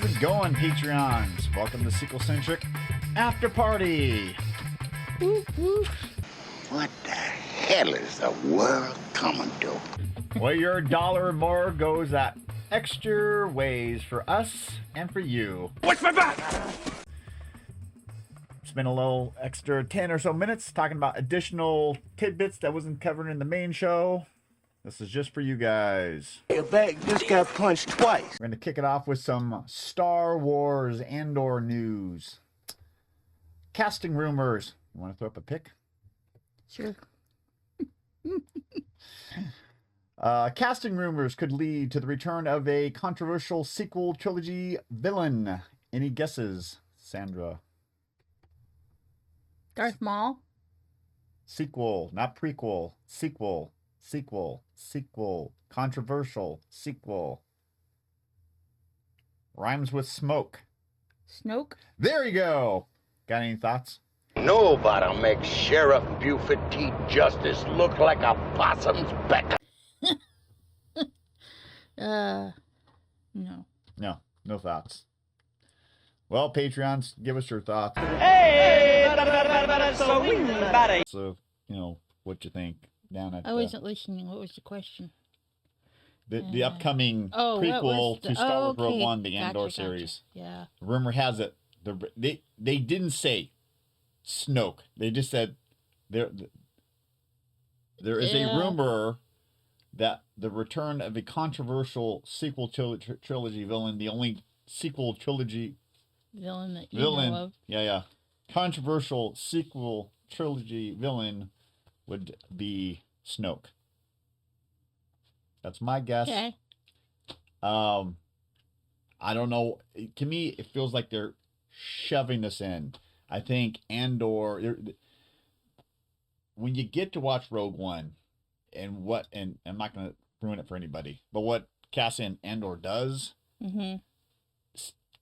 How's it going, Patreons? Welcome to SequelCentric After Party. Woo, woo. What the hell is the world coming to? Well, your dollar or more goes that extra ways for us and for you. Watch my back! Spend a little extra 10 or so minutes talking about additional tidbits that wasn't covered in the main show. This is just for you guys. Your back just got punched twice. We're going to kick it off with some Star Wars Andor news. Casting rumors. You want to throw up a pic? Sure. Casting rumors could lead to the return of a controversial sequel trilogy villain. Any guesses, Sandra? Darth Maul? Sequel, not prequel. Sequel. Controversial sequel. Rhymes with smoke. Snoke? There you go. Got any thoughts? Nobody makes Sheriff Buford T. Justice look like a possum's beck. No. No thoughts. Well, Patreons, give us your thoughts. Hey! So, what you think down at I wasn't listening. What was the question? the upcoming what prequel was to Star Wars Rogue okay. One, the Andor Gotcha. series. Yeah. Rumor has it they didn't say Snoke. They just said there is a rumor that the return of a controversial sequel trilogy villain, the only sequel trilogy Villain that you know of. Yeah. Controversial sequel trilogy villain would be Snoke. That's my guess. Okay. I don't know. To me, it feels like they're shoving this in. I think Andor, when you get to watch Rogue One, and I'm not going to ruin it for anybody, but what Cassian Andor does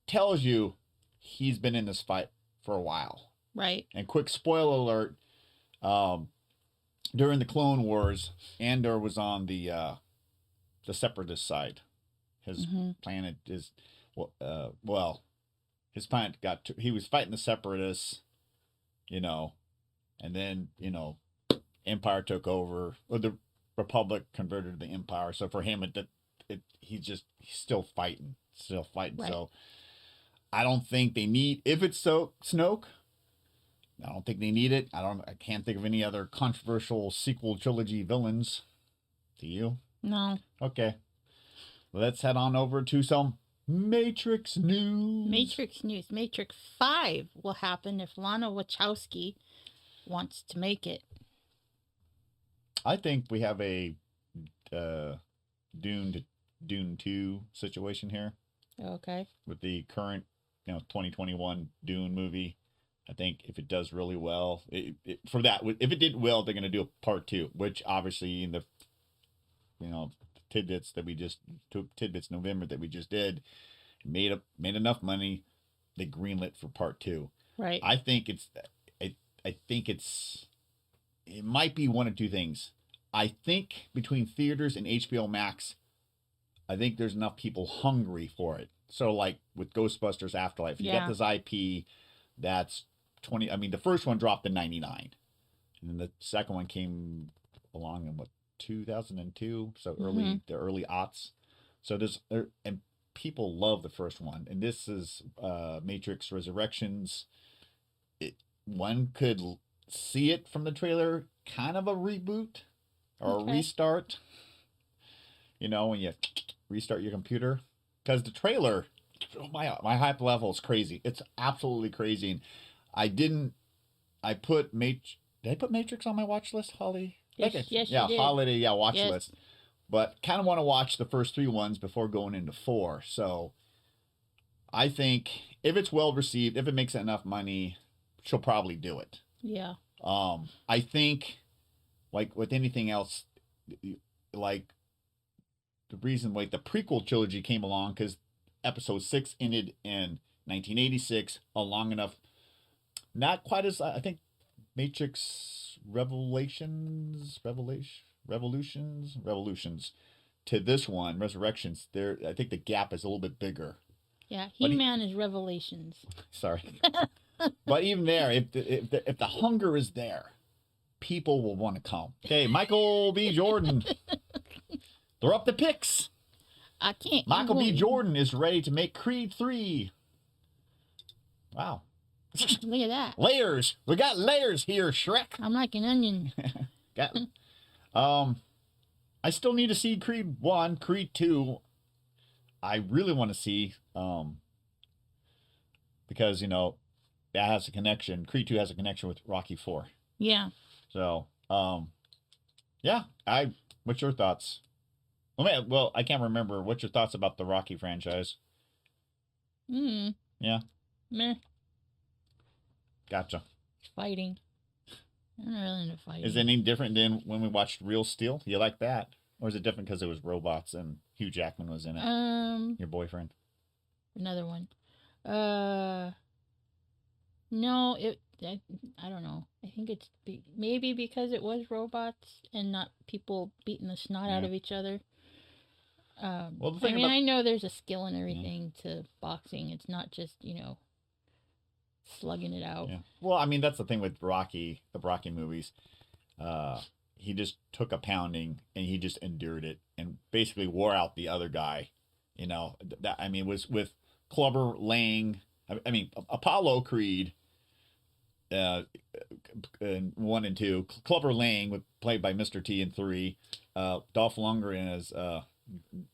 tells you he's been in this fight for a while. Right. And quick spoiler alert, during the Clone Wars, Andor was on the Separatist side. His planet is, his planet he was fighting the Separatists, and then, Empire took over, or the Republic converted to the Empire. So for him, he's still fighting. Right. So I don't think they need, if it's Snoke, I don't think they need it. I can't think of any other controversial sequel trilogy villains. Do you? No. Okay. Let's head on over to some Matrix news. Matrix 5 will happen if Lana Wachowski wants to make it. I think we have a Dune 2 situation here. Okay. With the current, 2021 Dune movie. I think if it does really well, if it did well, they're going to do a part 2, which obviously in the, Tidbits November that we just did, made enough money, they greenlit for part 2. Right. I think it might be one of two things. I think between theaters and HBO Max, I think there's enough people hungry for it. So like with Ghostbusters Afterlife, you got this IP that's 20. I mean, the first one dropped in 99, and then the second one came along in 2002. So the early aughts. So and people love the first one, and this is Matrix Resurrections. One could see it from the trailer, kind of a reboot or a restart. When you restart your computer, because the trailer, my hype level is crazy. It's absolutely crazy. And did I put Matrix on my watch list, Holly? Yes, you did. Holiday, watch list. But kind of want to watch the first 3 ones before going into 4. So I think if it's well received, if it makes enough money, she'll probably do it. Yeah. I think, like with anything else, like the reason the prequel trilogy came along, because episode 6 ended in 1986, long enough. Not quite as, I think, Matrix Revolutions to this one, Resurrections, I think the gap is a little bit bigger. Yeah, He-Man is Revelations. Sorry. But even there, if the hunger is there, people will want to come. Okay, Michael B. Jordan. They're up the picks. I can't. Michael B. Jordan is ready to make Creed 3. Wow. Look at that. Layers. We got layers here, Shrek. I'm like an onion. Got, I still need to see Creed 1, Creed 2. I really want to see, because, that has a connection. Creed 2 has a connection with Rocky 4. Yeah. So, yeah, what's your thoughts? Well, I can't remember. What's your thoughts about the Rocky franchise? Yeah. Meh. Gotcha. Fighting. I'm not really into fighting. Is it any different than when we watched Real Steel? You like that? Or is it different because it was robots and Hugh Jackman was in it? Your boyfriend. Another one. No, I don't know. I think it's maybe because it was robots and not people beating the snot out of each other. Well, I know there's a skill and everything to boxing. It's not just, slugging it out. Yeah. Well, I mean, that's the thing with Rocky, the Rocky movies. He just took a pounding and he just endured it and basically wore out the other guy. Was with Clubber Lang. Apollo Creed, 1 and 2. Clubber Lang, played by Mr. T in 3. Dolph Lundgren as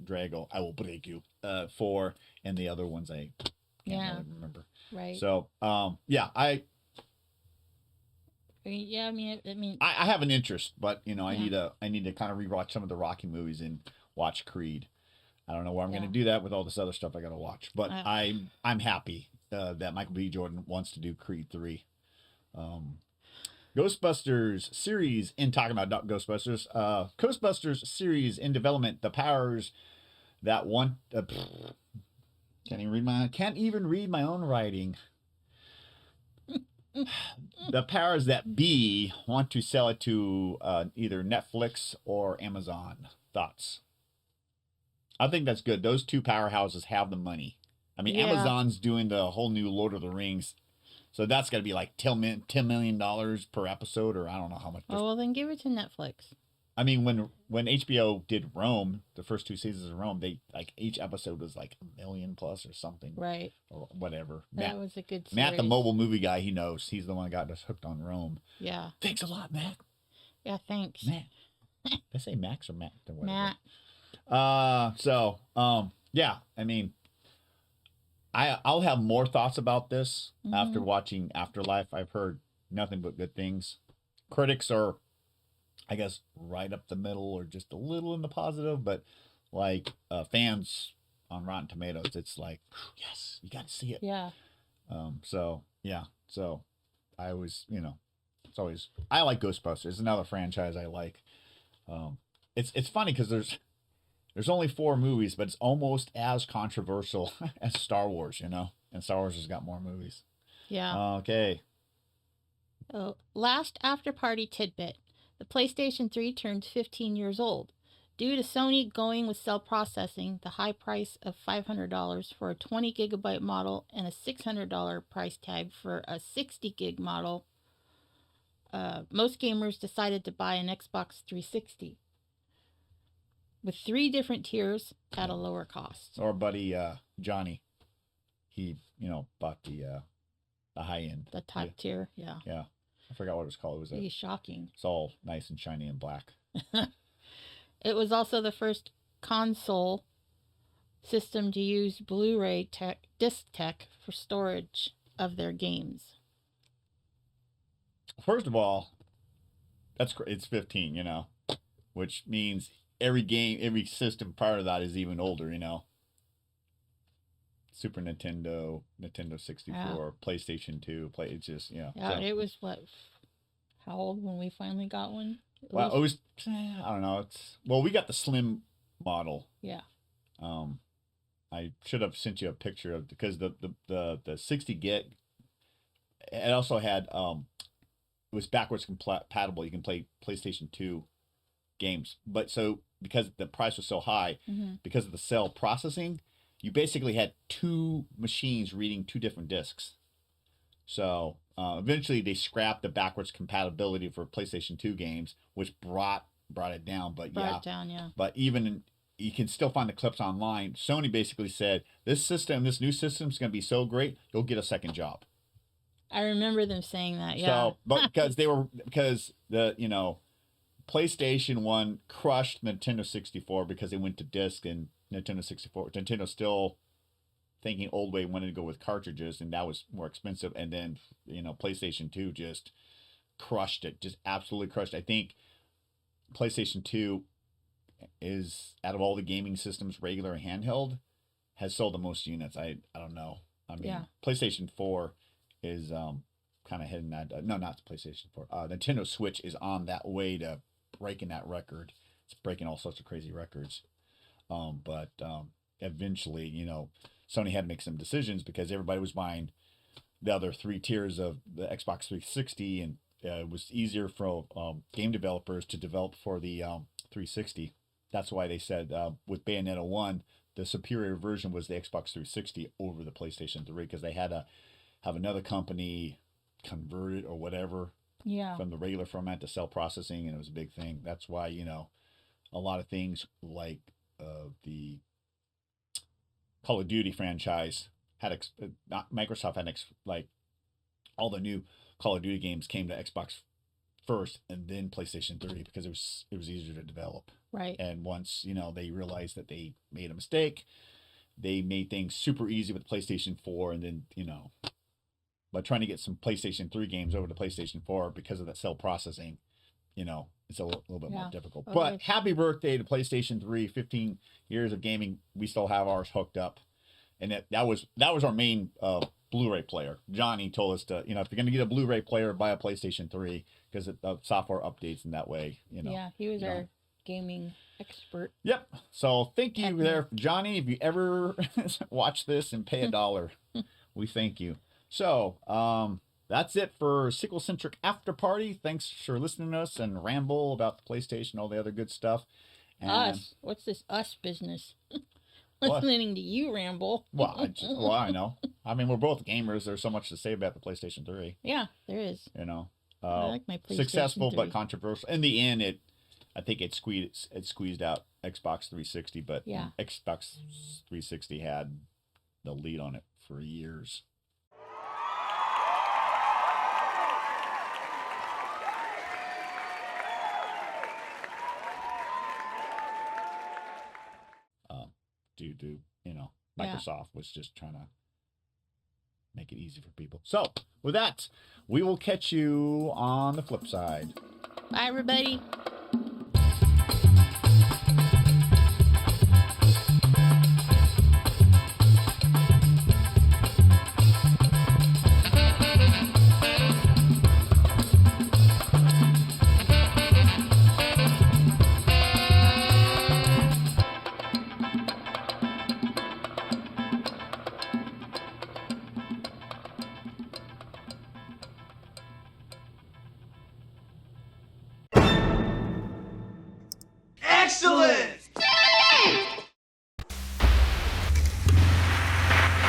Drago. I will break you. 4, and the other ones I can't really remember. Right. So, I have an interest, but I need to kind of rewatch some of the Rocky movies and watch Creed. I don't know where I'm going to do that with all this other stuff I got to watch, but I'm happy that Michael B. Jordan wants to do Creed 3. Ghostbusters series, in talking about Ghostbusters, Ghostbusters series in development, the powers that want can't even read my own writing. The powers that be want to sell it to either Netflix or Amazon. Thoughts? I think that's good. Those two powerhouses have the money. Amazon's doing the whole new Lord of the Rings. So that's got to be like $10 million per episode, or I don't know how much. Oh, well, then give it to Netflix. When HBO did Rome, the first 2 seasons of Rome, they each episode was like $1 million plus or something. Right. Or whatever. That was a good series. Matt, the mobile movie guy, he knows. He's the one that got us hooked on Rome. Yeah. Thanks a lot, Matt. Yeah, thanks. Matt. Did I say Max or Matt? Or whatever. Matt. I'll have more thoughts about this after watching Afterlife. I've heard nothing but good things. Critics are, I guess, right up the middle or just a little in the positive, but fans on Rotten Tomatoes, it's like, yes, you got to see it. Yeah. So I was, it's always, I like Ghostbusters. It's another franchise I like. It's funny because there's only 4 movies, but it's almost as controversial as Star Wars, and Star Wars has got more movies. Yeah. Okay. Last after-party tidbit. The PlayStation 3 turns 15 years old. Due to Sony going with cell processing, the high price of $500 for a 20 gigabyte model and a $600 price tag for a 60 gig model, most gamers decided to buy an Xbox 360. With 3 different tiers at a lower cost. Our buddy Johnny, he bought the high end, the top tier. Yeah. I forgot what it was called. It was pretty shocking. It's all nice and shiny and black. It was also the first console system to use Blu-ray disc tech for storage of their games. First of all, it's 15, which means every system prior to that is even older, Super Nintendo, Nintendo 64, PlayStation 2, it's just, Yeah, so. It was how old when we finally got one? It was, I don't know. We got the slim model. Yeah. I should have sent you a picture of, because the 60 gig, it also had, it was backwards compatible. You can play PlayStation 2 games, but so because the price was so high, because of the cell processing, you basically had two machines reading two different discs. So eventually they scrapped the backwards compatibility for PlayStation 2 games, which brought it down. But But even you can still find the clips online. Sony basically said, this new system is going to be so great, you'll get a second job. I remember them saying that, yeah. So, but because the PlayStation 1 crushed Nintendo 64 because they went to disc, and Nintendo still thinking old way, wanted to go with cartridges, and that was more expensive. And then, PlayStation 2 just crushed it, just absolutely crushed it. I think PlayStation 2 is, out of all the gaming systems, regular and handheld, has sold the most units. I don't know. I mean, PlayStation 4 is kind of heading that. No, not PlayStation 4. Nintendo Switch is on that way to breaking that record. It's breaking all sorts of crazy records. But eventually, Sony had to make some decisions because everybody was buying the other three tiers of the Xbox 360, and it was easier for game developers to develop for the 360. That's why they said with Bayonetta 1, the superior version was the Xbox 360 over the PlayStation 3, because they had to have another company convert it or whatever from the regular format to cell processing, and it was a big thing. That's why, a lot of things like the Call of Duty franchise had Microsoft had all the new Call of Duty games came to Xbox first and then PlayStation 3, because it was easier to develop. Right. And once, they realized that they made a mistake, they made things super easy with PlayStation 4, and then, by trying to get some PlayStation 3 games over to PlayStation 4 because of that cell processing, it's a little bit more difficult. Okay. But happy birthday to PlayStation 3, 15 years of gaming. We still have ours hooked up. And that was our main Blu-ray player. Johnny told us to, if you're going to get a Blu-ray player, buy a PlayStation 3, because the software updates in that way, Yeah, he was our gaming expert. Yep. So thank you there, Johnny. If you ever watch this and pay $1, we thank you. So that's it for SequelCentric After Party. Thanks for listening to us and ramble about the PlayStation, all the other good stuff. And us? What's this us business? Listening to you ramble. Well, I know. I mean, we're both gamers. There's so much to say about the PlayStation 3. Yeah, there is. I like my PlayStation successful 3. But controversial. In the end, I think it squeezed out Xbox 360, but Xbox 360 had the lead on it for years. Due to, Microsoft was just trying to make it easy for people. So, with that, we will catch you on the flip side. Bye, everybody. Excellent!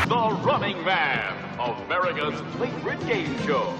The Running Man, America's favorite game show.